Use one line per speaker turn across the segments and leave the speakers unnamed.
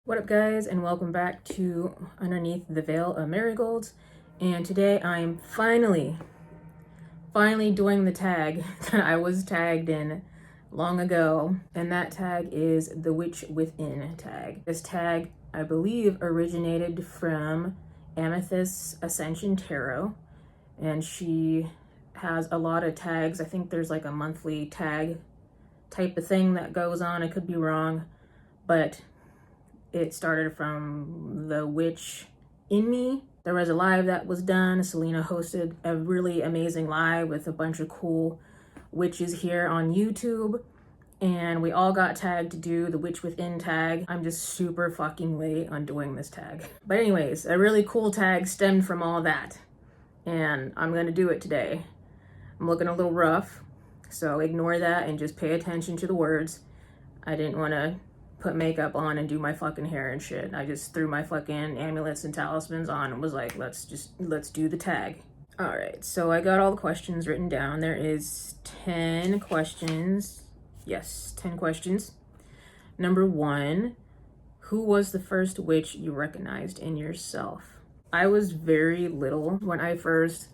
What up guys, and welcome back to Underneath the Veil of Marigolds. And today I'm finally doing the tag that I was tagged in long ago, and that tag is the Witch Within tag. This tag, I believe, originated from Amethyst's Ascension Tarot, and she has a lot of tags. I think there's like a monthly tag type of thing that goes on. I could be wrong, but it started from the witch in me. There was a live that was done. Celina hosted a really amazing live with a bunch of cool witches here on YouTube, and we all got tagged to do the Witch Within tag. I'm just super fucking late on doing this tag. But anyways, a really cool tag stemmed from all that, and I'm gonna do it today. I'm looking a little rough, so ignore that and just pay attention to the words. I didn't want to put makeup on and do my fucking hair and shit. I just threw my fucking amulets and talismans on and was like, let's do the tag. All right, so I got all the questions written down. There is 10 questions. Yes, 10 questions. Number 1, who was the first witch you recognized in yourself? I was very little when I first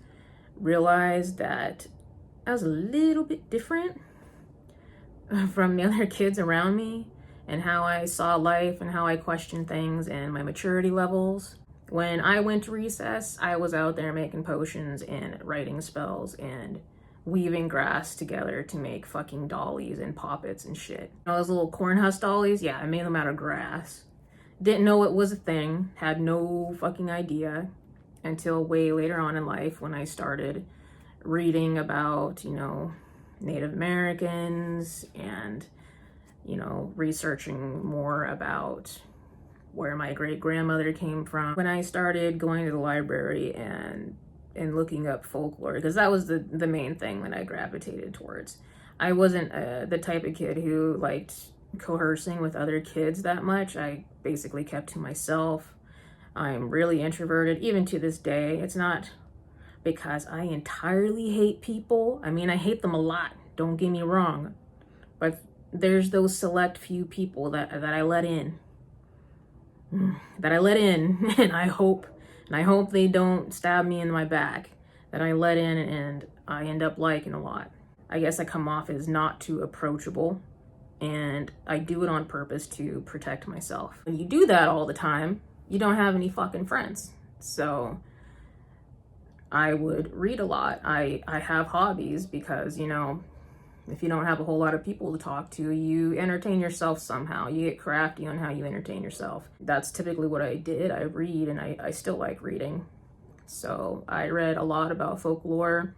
realized that I was a little bit different from the other kids around me, and how I saw life and how I questioned things and my maturity levels. When I went to recess, I was out there making potions and writing spells and weaving grass together to make fucking dollies and poppets and shit. Those little corn husk dollies, yeah, I made them out of grass. Didn't know it was a thing, had no fucking idea until way later on in life when I started reading about, Native Americans and researching more about where my great-grandmother came from. When I started going to the library and looking up folklore, because that was the main thing that I gravitated towards. I wasn't the type of kid who liked coercing with other kids that much. I basically kept to myself. I'm really introverted, even to this day. It's not because I entirely hate people. I mean, I hate them a lot, don't get me wrong, but there's those select few people that I let in, and I hope they don't stab me in my back, that I let in and I end up liking a lot. I guess I come off as not too approachable, and I do it on purpose to protect myself. When you do that all the time, you don't have any fucking friends. So I would read a lot. I have hobbies because, if you don't have a whole lot of people to talk to, you entertain yourself somehow. You get crafty on how you entertain yourself. That's typically what I did. I read, and I still like reading. So I read a lot about folklore.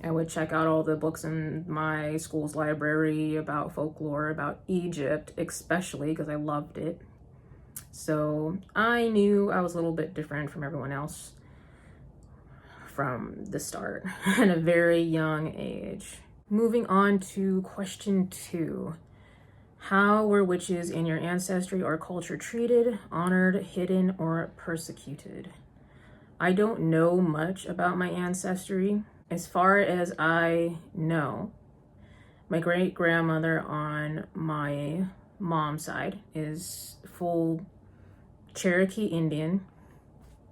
I would check out all the books in my school's library about folklore, about Egypt especially, because I loved it. So I knew I was a little bit different from everyone else from the start at a very young age. Moving on to question 2. How were witches in your ancestry or culture treated, honored, hidden, or persecuted? I don't know much about my ancestry. As far as I know, my great-grandmother on my mom's side is full Cherokee Indian.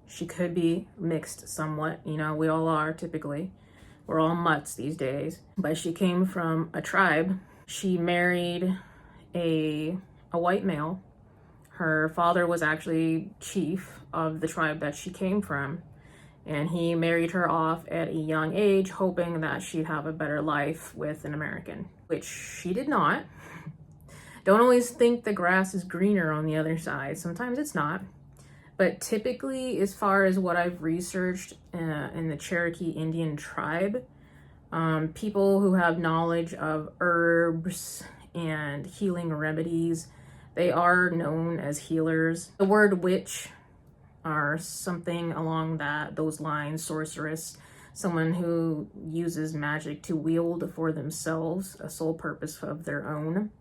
She could be mixed somewhat, we all are typically. We're all mutts these days. But she came from a tribe. She married a white male. Her father was actually chief of the tribe that she came from. And he married her off at a young age, hoping that she'd have a better life with an American, which she did not. Don't always think the grass is greener on the other side. Sometimes it's not. But typically, as far as what I've researched in the Cherokee Indian tribe, people who have knowledge of herbs and healing remedies, they are known as healers. The word witch or something along those lines, sorceress, someone who uses magic to wield for themselves, a sole purpose of their own,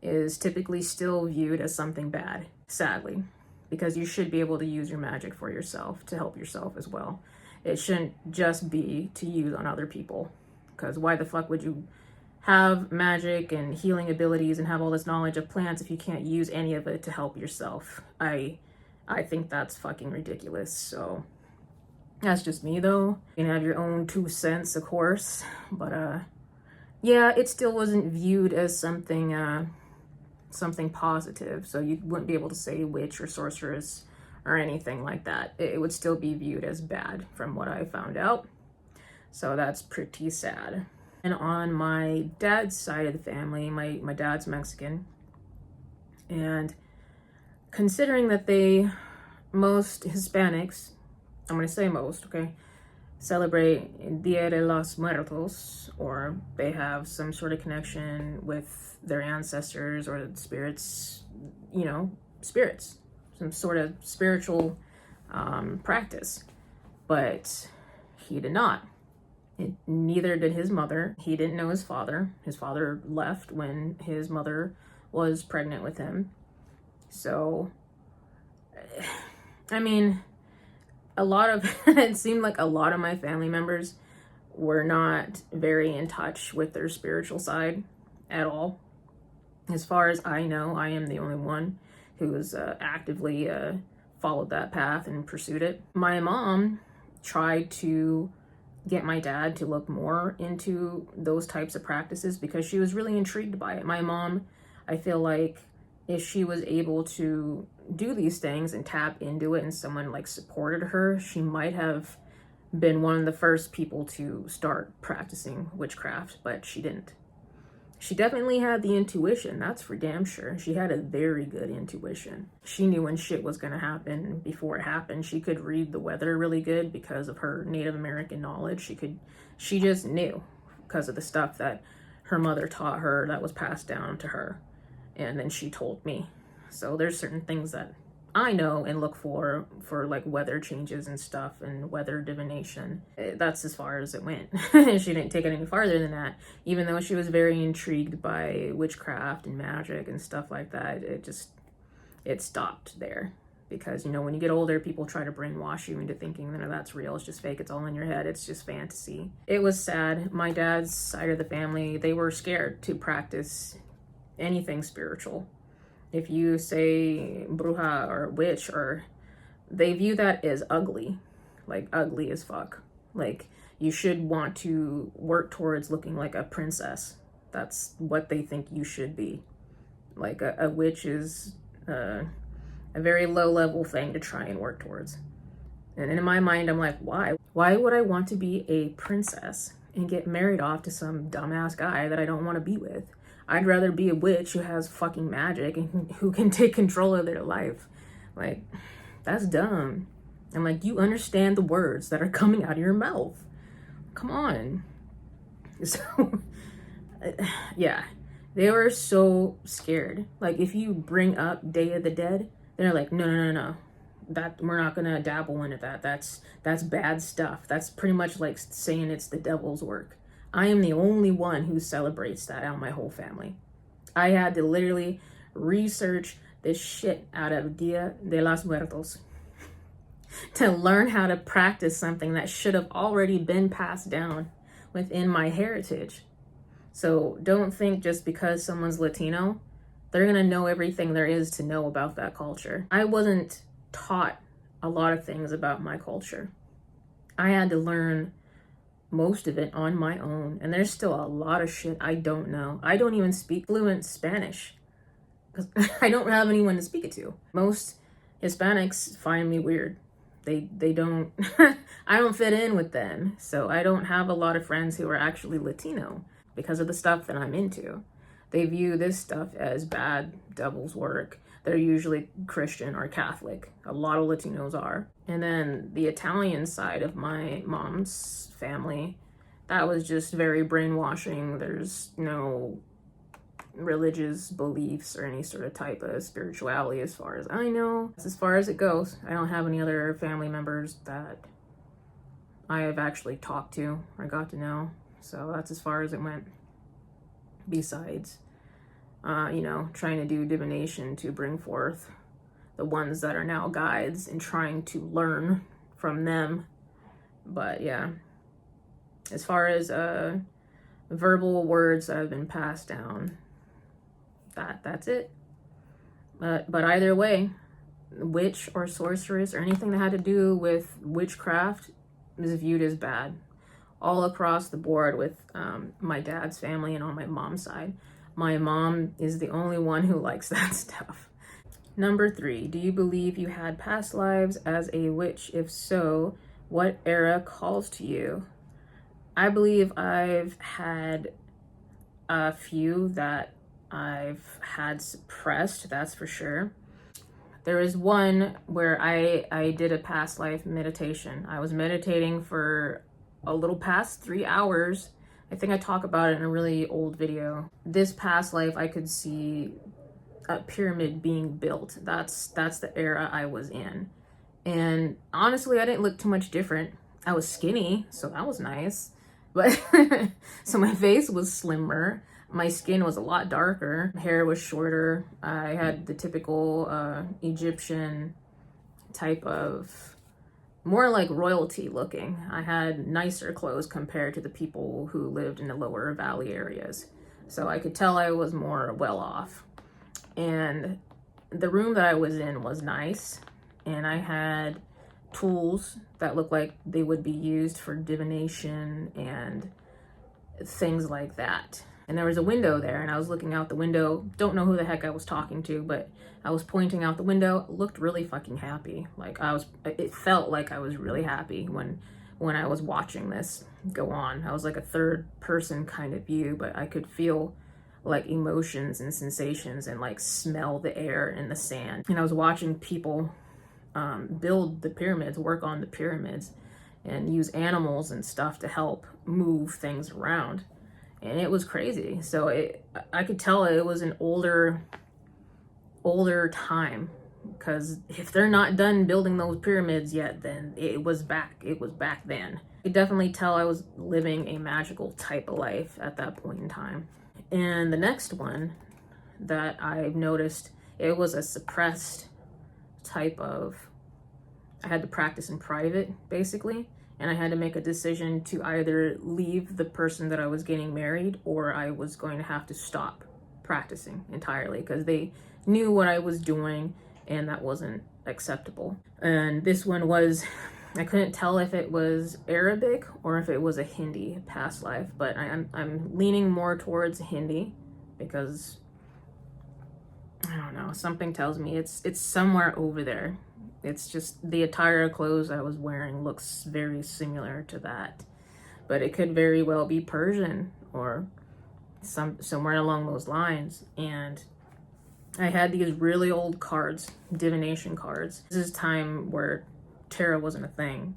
is typically still viewed as something bad, sadly. Because you should be able to use your magic for yourself, to help yourself as well. It shouldn't just be to use on other people. Because why the fuck would you have magic and healing abilities and have all this knowledge of plants if you can't use any of it to help yourself? I think that's fucking ridiculous. So that's just me though. You can have your own 2 cents, of course, but yeah, it still wasn't viewed as something something positive. So you wouldn't be able to say witch or sorceress or anything like that. It would still be viewed as bad from what I found out. So that's pretty sad. And on my dad's side of the family, my dad's Mexican. And considering that most Hispanics, I'm going to say most, okay, celebrate Dia de los Muertos, or they have some sort of connection with their ancestors or spirits, spirits, some sort of spiritual practice. But he did not. Neither did his mother. He didn't know his father. His father left when his mother was pregnant with him. So, I mean, it seemed like a lot of my family members were not very in touch with their spiritual side at all. As far as I know, I am the only one who has actively followed that path and pursued it. My mom tried to get my dad to look more into those types of practices because she was really intrigued by it. My mom, I feel like if she was able to do these things and tap into it and someone like supported her, she might have been one of the first people to start practicing witchcraft, but she didn't. She definitely had the intuition, that's for damn sure. She had a very good intuition. She knew when shit was gonna happen before it happened. She could read the weather really good because of her Native American knowledge. She just knew because of the stuff that her mother taught her that was passed down to her. And then she told me. So there's certain things that I know and look for like weather changes and stuff and weather divination. That's as far as it went. She didn't take it any farther than that. Even though she was very intrigued by witchcraft and magic and stuff like that, it stopped there. Because, when you get older, people try to brainwash you into thinking that that's real, it's just fake, it's all in your head, it's just fantasy. It was sad. My dad's side of the family, they were scared to practice anything spiritual. If you say bruja or witch, or they view that as ugly, like ugly as fuck. Like you should want to work towards looking like a princess. That's what they think you should be. Like a witch is a very low level thing to try and work towards. And in my mind, I'm like, why? Why would I want to be a princess and get married off to some dumbass guy that I don't want to be with? I'd rather be a witch who has fucking magic and who can take control of their life. Like, that's dumb. I'm like, you understand the words that are coming out of your mouth. Come on. So, yeah, they were so scared. Like, if you bring up Day of the Dead, they're like, no. That we're not gonna dabble into that. That's bad stuff. That's pretty much like saying it's the devil's work. I am the only one who celebrates that out of my whole family. I had to literally research this shit out of Dia de los Muertos to learn how to practice something that should have already been passed down within my heritage. So don't think just because someone's Latino, they're gonna know everything there is to know about that culture. I wasn't taught a lot of things about my culture. I had to learn most of it on my own, and there's still a lot of shit I don't know. I don't even speak fluent Spanish because I don't have anyone to speak it to. Most Hispanics find me weird. They don't I don't fit in with them, so I don't have a lot of friends who are actually Latino because of the stuff that I'm into. They view this stuff as bad, devil's work. They're usually Christian or Catholic. A lot of Latinos are. And then the Italian side of my mom's family, that was just very brainwashing. There's no religious beliefs or any sort of type of spirituality as far as I know. That's as far as it goes. I don't have any other family members that I have actually talked to or got to know. So that's as far as it went. Besides, trying to do divination to bring forth the ones that are now guides and trying to learn from them. But yeah, as far as verbal words that have been passed down. That's it. But either way, witch or sorceress or anything that had to do with witchcraft is viewed as bad all across the board with my dad's family and on my mom's side. My mom is the only one who likes that stuff. Number 3, do you believe you had past lives as a witch? If so, what era calls to you? I believe I've had a few that I've had suppressed, that's for sure. There is one where I did a past life meditation. I was meditating for a little past 3 hours. I think I talk about it in a really old video. This past life, I could see a pyramid being built. That's the era I was in. And honestly, I didn't look too much different. I was skinny, so that was nice. But so my face was slimmer. My skin was a lot darker. Hair was shorter. I had the typical Egyptian type of, more like royalty looking. I had nicer clothes compared to the people who lived in the lower valley areas. So I could tell I was more well off. And the room that I was in was nice. And I had tools that looked like they would be used for divination and things like that. And there was a window there, and I was looking out the window. Don't know who the heck I was talking to, but I was pointing out the window. Looked really fucking happy. Like it felt like I was really happy when I was watching this go on. I was like a third person kind of view, but I could feel like emotions and sensations and like smell the air and the sand. And I was watching people build the pyramids, work on the pyramids, and use animals and stuff to help move things around. And it was crazy. So I could tell it was an older time, because if they're not done building those pyramids yet, then it was back then. I could definitely tell I was living a magical type of life at that point in time. And the next one that I've noticed, it was a suppressed type of, I had to practice in private basically, and I had to make a decision to either leave the person that I was getting married, or I was going to have to stop practicing entirely because they knew what I was doing and that wasn't acceptable. And this one was, I couldn't tell if it was Arabic or if it was a Hindi past life, but I'm leaning more towards Hindi because I don't know, something tells me it's somewhere over there. It's just the attire clothes I was wearing looks very similar to that, but it could very well be Persian or somewhere along those lines. And I had these really old cards, divination cards. This is time where tarot wasn't a thing,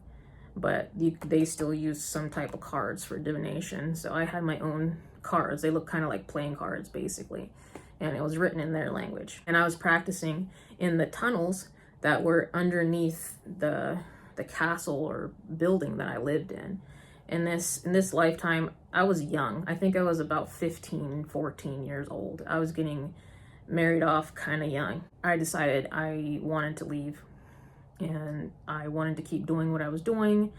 but they still use some type of cards for divination. So I had my own cards. They look kind of like playing cards basically, and it was written in their language. And I was practicing in the tunnels that were underneath the castle or building that I lived in. In this lifetime, I was young. I think I was about 15, 14 years old. I was getting married off kind of young. I decided I wanted to leave and I wanted to keep doing what I was doing.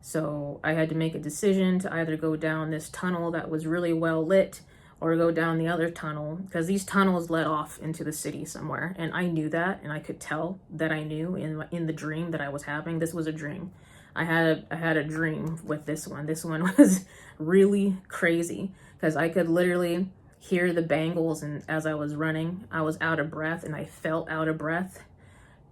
So I had to make a decision to either go down this tunnel that was really well lit or go down the other tunnel, because these tunnels led off into the city somewhere. And I knew that, and I could tell that I knew in the dream that I was having. This was a dream. I had a dream with this one. This one was really crazy because I could literally hear the bangles, and as I was running, I was out of breath and I felt out of breath.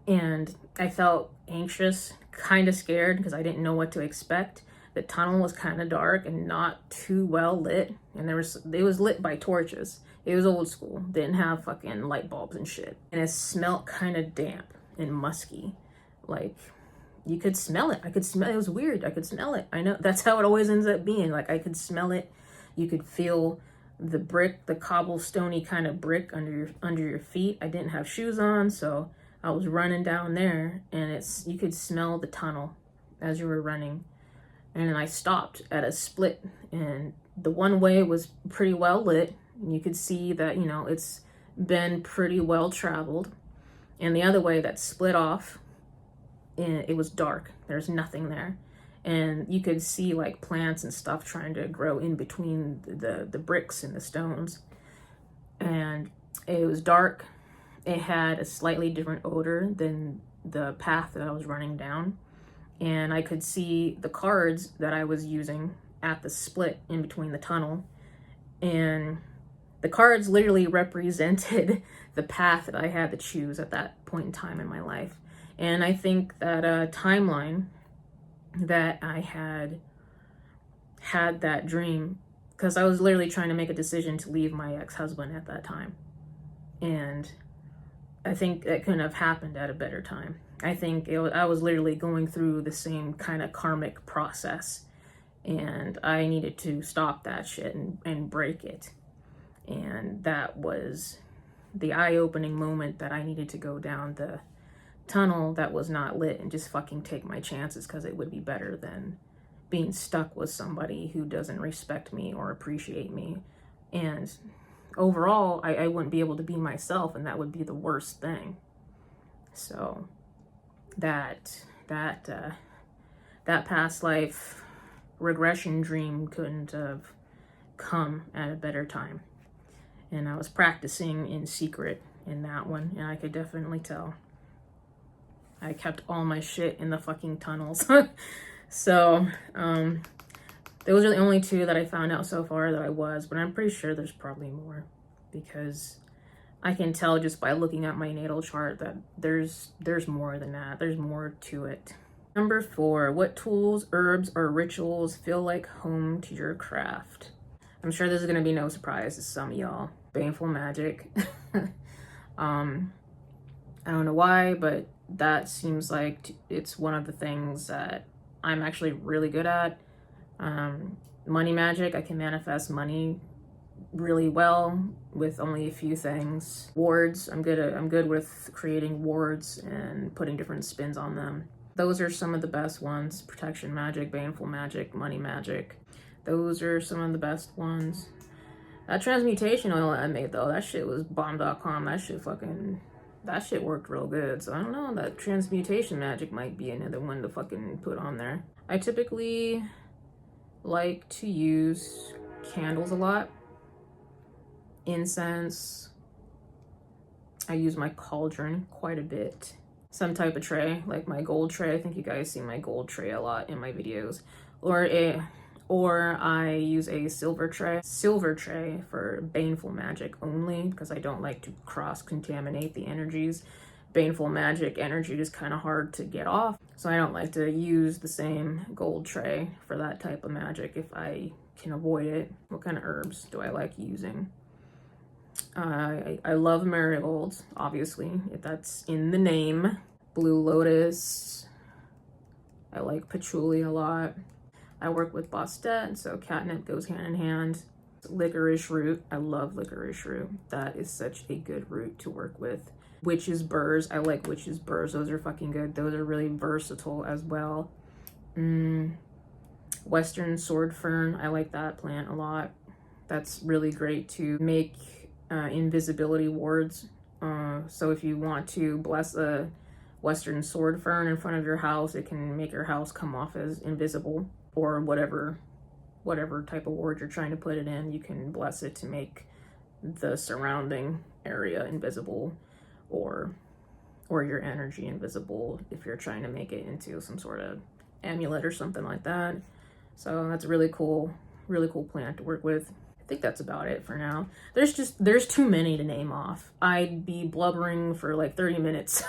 And I felt anxious, kind of scared because I didn't know what to expect. The tunnel was kind of dark and not too well lit, and it was lit by torches. It was old school, didn't have fucking light bulbs and shit. And it smelled kind of damp and musky. Like, you could smell it. I could smell it. It was weird. I could smell it. I know that's how it always ends up being. Like, I could smell it. You could feel the brick, the cobblestone-y kind of brick under your feet. I didn't have shoes on, so I was running down there, and you could smell the tunnel as you were running. And then I stopped at a split, and the one way was pretty well lit, and you could see that, you know, it's been pretty well traveled. And the other way that split off, it was dark. There's nothing there. and you could see like plants and stuff trying to grow in between the bricks and the stones. And it was dark. It had a slightly different odor than the path that I was running down. And I could see the cards that I was using at the split in between the tunnel. And the cards literally represented the path that I had to choose at that point in time in my life. And I think that timeline that I had that dream, because I was literally trying to make a decision to leave my ex-husband at that time. And I think that couldn't have happened at a better time. I think I was literally going through the same kind of karmic process, and I needed to stop that shit and break it. And that was the eye-opening moment that I needed to go down the tunnel that was not lit and just fucking take my chances, because it would be better than being stuck with somebody who doesn't respect me or appreciate me. And overall, I wouldn't be able to be myself, and that would be the worst thing. So that past life regression dream couldn't have come at a better time. And I was practicing in secret in that one, and I could definitely tell. I kept all my shit in the fucking tunnels. So, those are the only two that I found out so far that I was, but I'm pretty sure there's probably more, because I can tell just by looking at my natal chart that there's more than that. There's more to it. Number 4, what tools, herbs, or rituals feel like home to your craft? I'm sure this is gonna be no surprise to some of y'all. Baneful magic. I don't know why, but that seems like it's one of the things that I'm actually really good at. Money magic, I can manifest money really well with only a few things. Wards, I'm good with creating wards and putting different spins on them. Those are some of the best ones. Protection magic, baneful magic, money magic. Those are some of the best ones. That transmutation oil I made though, that shit was bomb.com. That shit worked real good. So I don't know, that transmutation magic might be another one to fucking put on there. I typically like to use candles a lot. Incense. I use my cauldron quite a bit. Some type of tray, like my gold tray. I think you guys see my gold tray a lot in my videos. Or I use a silver tray. Silver tray for baneful magic only, because I don't like to cross-contaminate the energies. Baneful magic energy is kind of hard to get off, so I don't like to use the same gold tray for that type of magic if I can avoid it. What kind of herbs do I like using? I love marigolds, obviously, if that's in the name. Blue lotus. I like patchouli a lot. I work with Bastet, so catnip goes hand in hand. Licorice root. I love licorice root. That is such a good root to work with. Witch's burrs. I like witch's burrs. Those are fucking good. Those are really versatile as well. Western sword fern. I like that plant a lot. That's really great to make invisibility wards. So if you want to bless a Western sword fern in front of your house, it can make your house come off as invisible, or whatever type of ward you're trying to put it in. You can bless it to make the surrounding area invisible, or your energy invisible if you're trying to make it into some sort of amulet or something like that. So that's a really cool plant to work with. I think that's about it for now. There's too many to name off. I'd be blubbering for like 30 minutes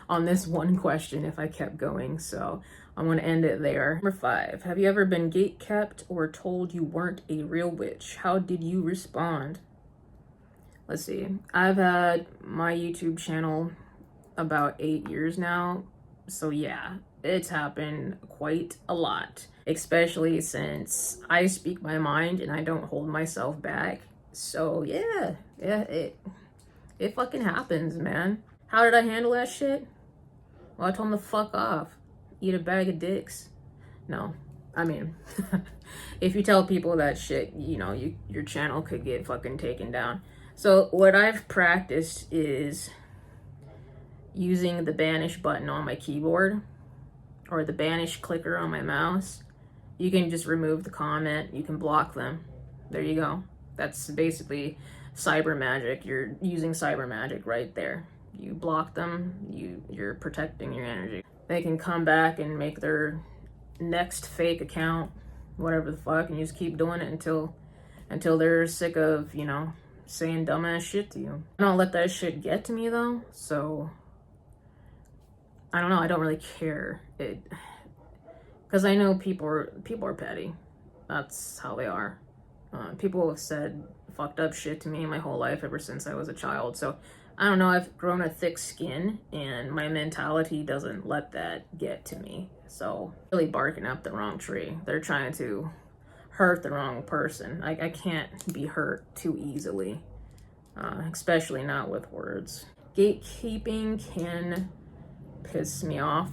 on this one question if I kept going, so I'm gonna end it there. Number 5, have you ever been gatekept or told you weren't a real witch? How did you respond? Let's see. I've had my YouTube channel about 8 years now, so yeah, it's happened quite a lot, especially since I speak my mind and I don't hold myself back. So yeah, it fucking happens, man. How did I handle that shit? Well, I told him to fuck off. Eat a bag of dicks. No, I mean, if you tell people that shit, you know, your channel could get fucking taken down. So what I've practiced is using the banish button on my keyboard, or the banish clicker on my mouse, you can just remove the comment. You can block them. There you go. That's basically cyber magic. You're using cyber magic right there. You block them, you're protecting your energy. They can come back and make their next fake account, whatever the fuck, and you just keep doing it until they're sick of, you know, saying dumbass shit to you. I don't let that shit get to me though, so I don't know, I don't really care. Because I know people are petty. That's how they are. People have said fucked up shit to me my whole life ever since I was a child. So I don't know, I've grown a thick skin and my mentality doesn't let that get to me. So really barking up the wrong tree. They're trying to hurt the wrong person. I can't be hurt too easily, especially not with words. Gatekeeping can piss me off,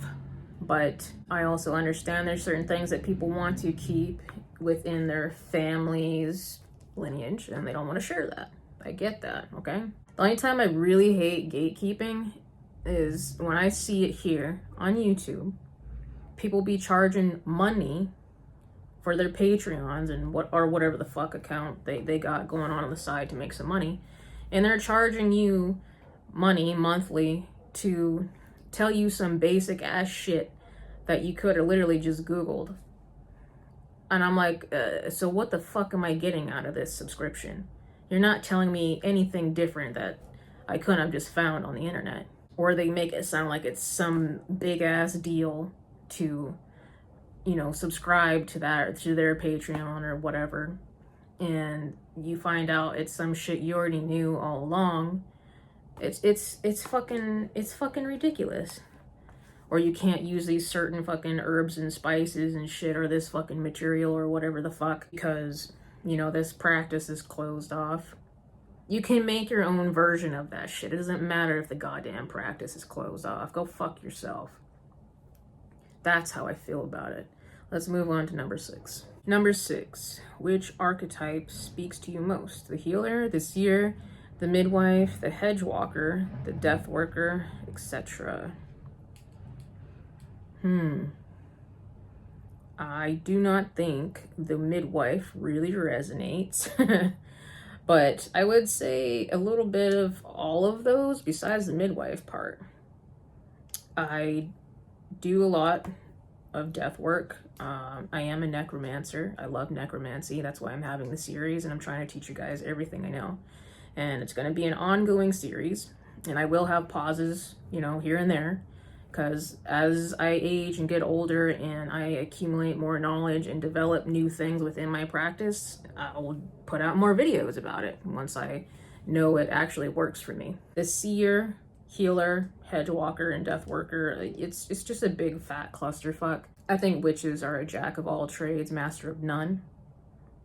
but I also understand there's certain things that people want to keep within their family's lineage and they don't want to share that. I get that, okay? The only time I really hate gatekeeping is when I see it here on YouTube. People be charging money for their Patreons and whatever the fuck account they got going on the side to make some money. And they're charging you money monthly to tell you some basic ass shit that you could have literally just Googled. And I'm like, so what the fuck am I getting out of this subscription? You're not telling me anything different that I couldn't have just found on the internet. Or they make it sound like it's some big ass deal to, you know, subscribe to that, or to their Patreon or whatever. And you find out it's some shit you already knew all along. It's fucking ridiculous. Or you can't use these certain fucking herbs and spices and shit, or this fucking material or whatever the fuck, because, you know, this practice is closed off. You can make your own version of that shit. It doesn't matter if the goddamn practice is closed off. Go fuck yourself. That's how I feel about it. Let's move on to number 6. Number 6, which archetype speaks to you most? The healer, the seer, the midwife, the hedge walker, the death worker, etc. I do not think the midwife really resonates. But I would say a little bit of all of those besides the midwife part. I do a lot of death work. I am a necromancer. I love necromancy. That's why I'm having the series, and I'm trying to teach you guys everything I know. And it's going to be an ongoing series, and I will have pauses, you know, here and there, because as I age and get older and I accumulate more knowledge and develop new things within my practice, I'll put out more videos about it once I know it actually works for me. The seer, healer, hedge walker, and death worker, it's just a big fat clusterfuck. I think witches are a jack of all trades, master of none.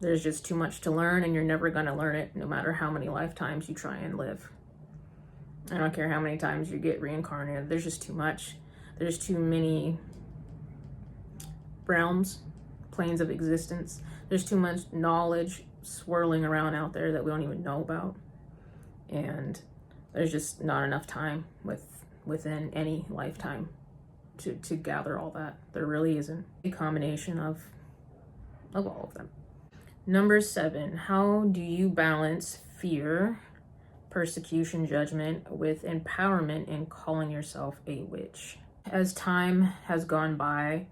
There's just too much to learn, and you're never going to learn it no matter how many lifetimes you try and live. I don't care how many times you get reincarnated. There's just too much. There's too many realms, planes of existence. There's too much knowledge swirling around out there that we don't even know about. And there's just not enough time within any lifetime to gather all that. There really isn't. A combination of all of them. Number 7, how do you balance fear, persecution, judgment with empowerment in calling yourself a witch? As time has gone by,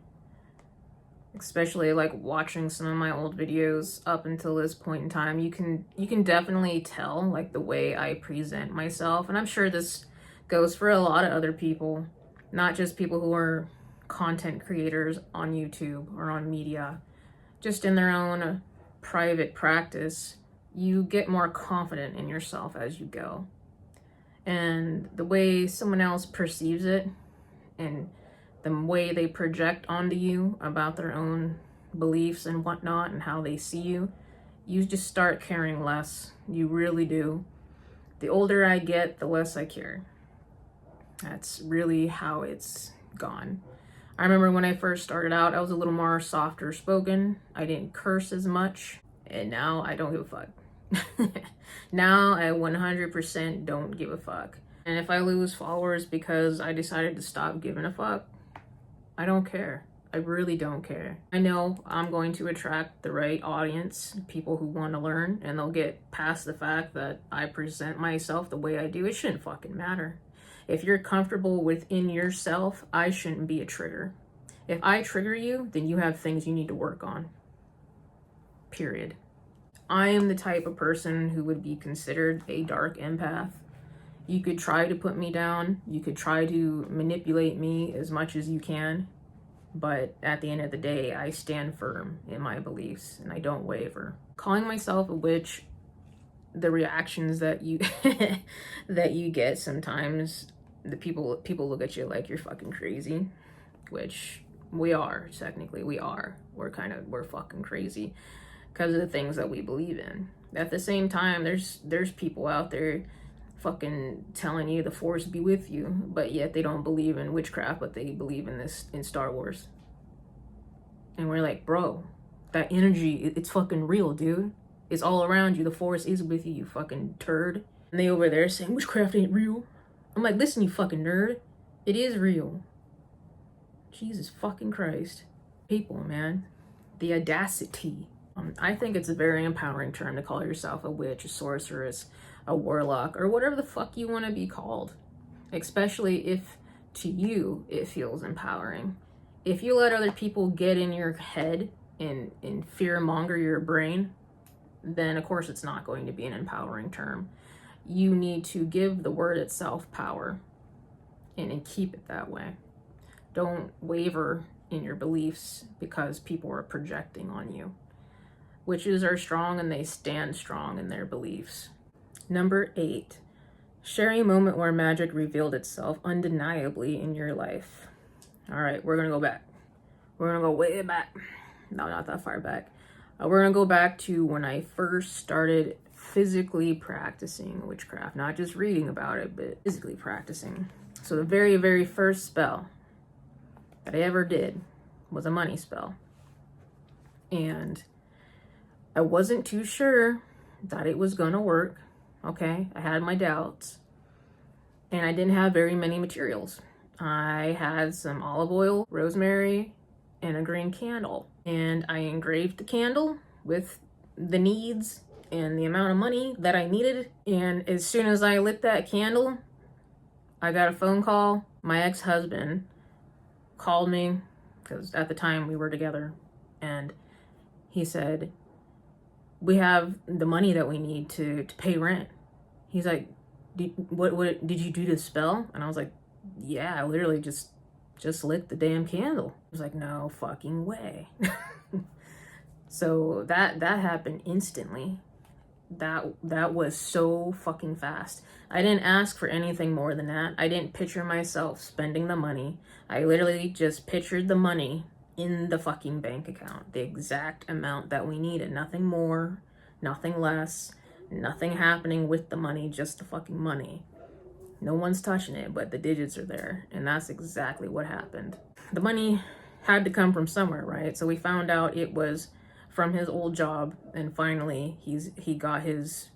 especially like watching some of my old videos up until this point in time, you can definitely tell like the way I present myself. And I'm sure this goes for a lot of other people, not just people who are content creators on YouTube or on media, just in their own private practice. You get more confident in yourself as you go. And the way someone else perceives it and the way they project onto you about their own beliefs and whatnot and how they see you, you just start caring less. You really do. The older I get, the less I care. That's really how it's gone. I remember when I first started out, I was a little more softer spoken. I didn't curse as much. And now I don't give a fuck. Now I 100% don't give a fuck. And if I lose followers because I decided to stop giving a fuck, I don't care. I really don't care. I know I'm going to attract the right audience, people who want to learn, and they'll get past the fact that I present myself the way I do. It shouldn't fucking matter. If you're comfortable within yourself, I shouldn't be a trigger. If I trigger you, then you have things you need to work on. Period. I am the type of person who would be considered a dark empath. You could try to put me down. You could try to manipulate me as much as you can. But at the end of the day, I stand firm in my beliefs and I don't waver. Calling myself a witch, the reactions that you that you get sometimes, the people look at you like you're fucking crazy, which we are. Technically we are. We're fucking crazy because of the things that we believe in. At the same time, there's people out there fucking telling you the force be with you, but yet they don't believe in witchcraft, but they believe in this in Star Wars. And we're like, bro, that energy, it's fucking real, dude. It's all around you. The force is with you, you fucking turd. And they over there saying witchcraft ain't real. I'm like, listen, you fucking nerd. It is real. Jesus fucking Christ. People, man. The audacity. I think it's a very empowering term to call yourself a witch, a sorceress, a warlock, or whatever the fuck you want to be called. Especially if to you it feels empowering. If you let other people get in your head and fear-monger your brain, then of course it's not going to be an empowering term. You need to give the word itself power and keep it that way. Don't waver in your beliefs because people are projecting on you. Witches are strong and they stand strong in their beliefs. Number 8, sharing a moment where magic revealed itself undeniably in your life. All right, we're gonna go back. We're gonna go way back. No, not that far back. We're gonna go back to when I first started physically practicing witchcraft, not just reading about it, but physically practicing. So the very, very first spell that I ever did was a money spell. And I wasn't too sure that it was gonna work. Okay, I had my doubts. And I didn't have very many materials. I had some olive oil, rosemary, and a green candle. And I engraved the candle with the needs and the amount of money that I needed. And as soon as I lit that candle, I got a phone call. My ex-husband called me, because at the time we were together, and he said, we have the money that we need to pay rent. He's like, what did you do to spell? And I was like, yeah, I literally just lit the damn candle. I was like, no fucking way. So that happened instantly. That was so fucking fast. I didn't ask for anything more than that. I didn't picture myself spending the money. I literally just pictured the money in the fucking bank account, the exact amount that we needed. Nothing more, nothing less, nothing happening with the money, just the fucking money. No one's touching it, but the digits are there. And that's exactly what happened. The money had to come from somewhere, right? So we found out it was from his old job, and finally he got his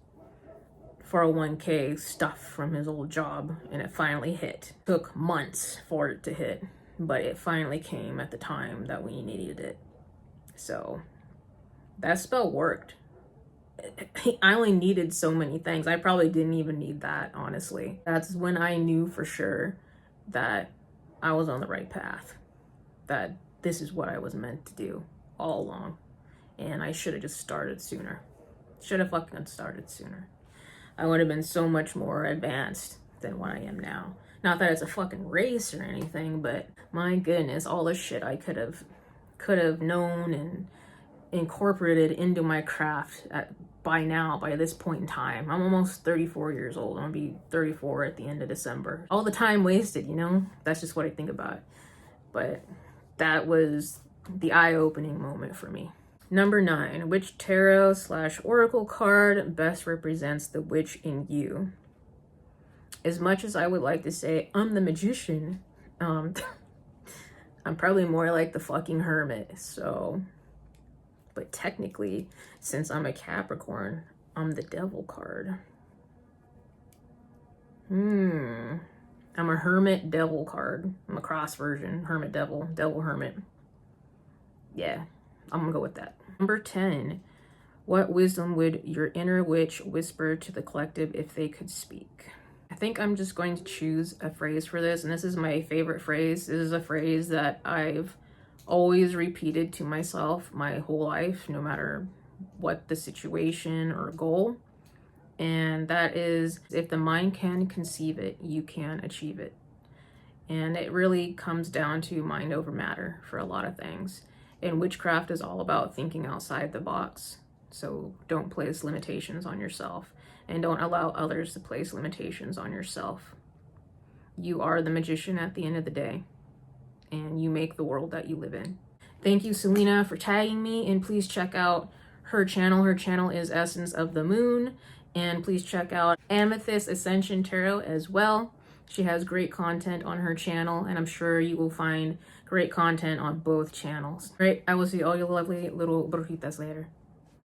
401k stuff from his old job, and it finally hit. Took months for it to hit, but it finally came at the time that we needed it. So that spell worked. I only needed so many things. I probably didn't even need that, honestly. That's when I knew for sure that I was on the right path, that this is what I was meant to do all along. And I should have just started sooner. Should have fucking started sooner. I would have been so much more advanced than what I am now. Not that it's a fucking race or anything, but my goodness, all the shit I could have known and incorporated into my craft by this point in time. I'm almost 34 years old. I'm gonna be 34 at the end of December. All the time wasted, you know? That's just what I think about. But that was the eye-opening moment for me. Number 9, which tarot/oracle card best represents the witch in you? As much as I would like to say I'm the magician, I'm probably more like the fucking hermit. So, but technically, since I'm a Capricorn, I'm the devil card. I'm a Hermit Devil card. I'm a cross version. Hermit Devil. Devil Hermit. Yeah, I'm gonna go with that. Number 10. What wisdom would your inner witch whisper to the collective if they could speak? I think I'm just going to choose a phrase for this, and this is my favorite phrase. This is a phrase that I've always repeated to myself my whole life, no matter what the situation or goal. And that is, if the mind can conceive it, you can achieve it. And it really comes down to mind over matter for a lot of things. And witchcraft is all about thinking outside the box. So don't place limitations on yourself, and don't allow others to place limitations on yourself. You are the magician at the end of the day, and you make the world that you live in. Thank you, Celina, for tagging me, and please check out her channel. Her channel is Essence of the Moon, and please check out Amethyst Ascension Tarot as well. She has great content on her channel, and I'm sure you will find great content on both channels. Right, I will see all you lovely little brujitas later.